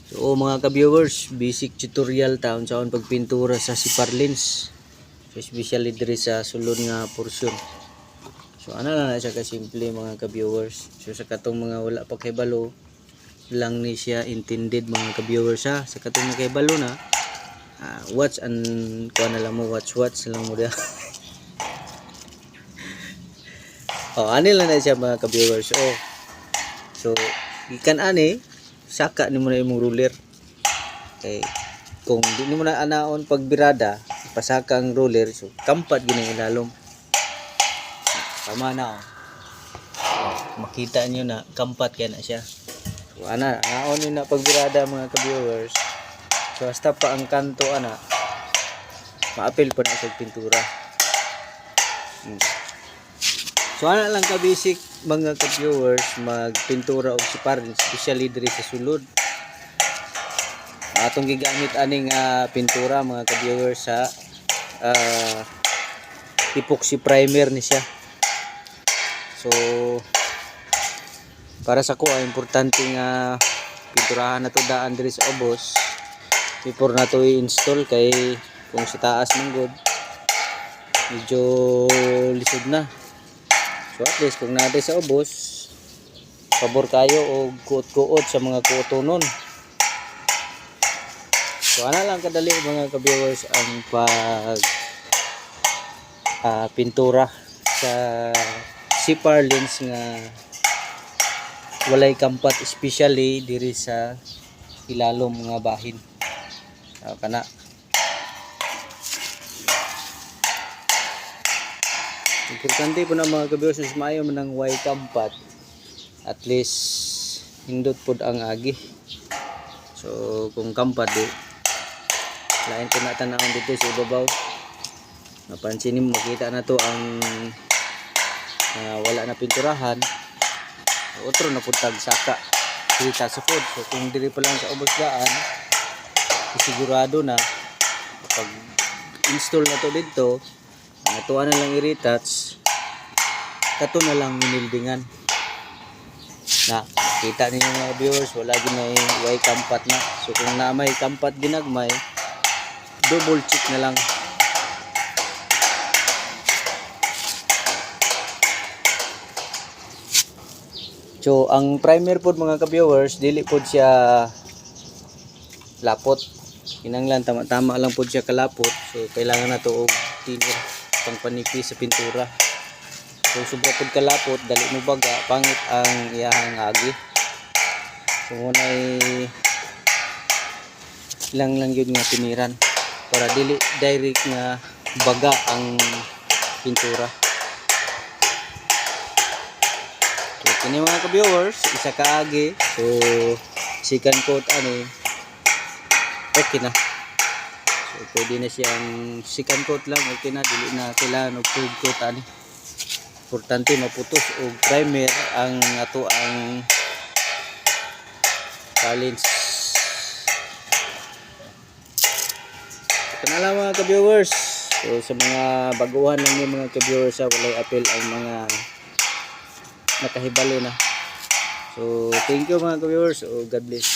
So mga ka-viewers, basic tutorial taon sa pagpintura sa sipar lens. So especially diri sa sulod nga porsyon. So ana lang na siya kasimple mga ka-viewers. So sa katong mga wala pa kay balo lang ni siya intended mga ka-viewers ha. Sa katong kay balo na watch and kuha na lang mo watch lang mo dia. Ani lang na siya mga ka-viewers. So ikan ani saka ni mo na imong ruler. Okay. Kung di mo na anaon pagbirada, pasaka ang roller, so kampat ginang ilalom. Tama na. Makita niyo na kampat kaya na siya. So ana, anaon ni na pagbirada mga ka-viewers. So hasta pa ang kanto ana. Maapil pa na sa pintura. So ana lang ka basic mga ka-viewers magpintura og sipar, especially diri sa sulod. Atong gigamit aning pintura mga ka-viewers sa epoxy primer ni siya. So para sa ko importante nga pinturahan na to daan diri sa ubos before na to i-install, kay kung sa taas man gud medyo lisod na. So at least kung natin sa ubos, pabor kayo o kuot-kuot sa mga kuotonon. So ana lang kadali mga ka-viewers ang pag pintura sa sipar lens nga walay kampat, especially diri sa ilalom mga bahin. Kana importante po na mga ka-viewers is maayo man ang way kampat, at least hindot pod ang agi. So kung kampat di lain ko na tanawon dito sa ibabaw, napansin mo makita na to ang wala na pinturahan, otro na puntag saka kita sa food. So kung diri pa lang sa ubos daan, sigurado na pag install na to dito, tuwa na lang i-retouch, kato na lang minildingan na kita ninyo mga viewers, wala ginay way kampat na. So kung na may kampat ginagmay, double check na lang. So ang primer pod mga ka-viewers, dili pod siya lapot, kinanglan tama-tama lang pod siya kalapot. So kailangan na to og thinner pang panipis sa pintura. So sobra pod kalapot, dali mo baga, pangit ang iyahang agi. So munay lang yun nga tiniran para dili direct nga baga ang pintura. So kini mga ka-viewers, isa ka agi. So second coat ani okay na. So pwede na siyang second coat lang, okay na, dili na kailangan og third coat ani. Importante maputos og primer ang ato ang lens. Ito na lang mga ka-viewers. So sa mga baguhan ng mga ka-viewers, walay apel ang mga nakahibalo na. So thank you mga ka-viewers. God bless.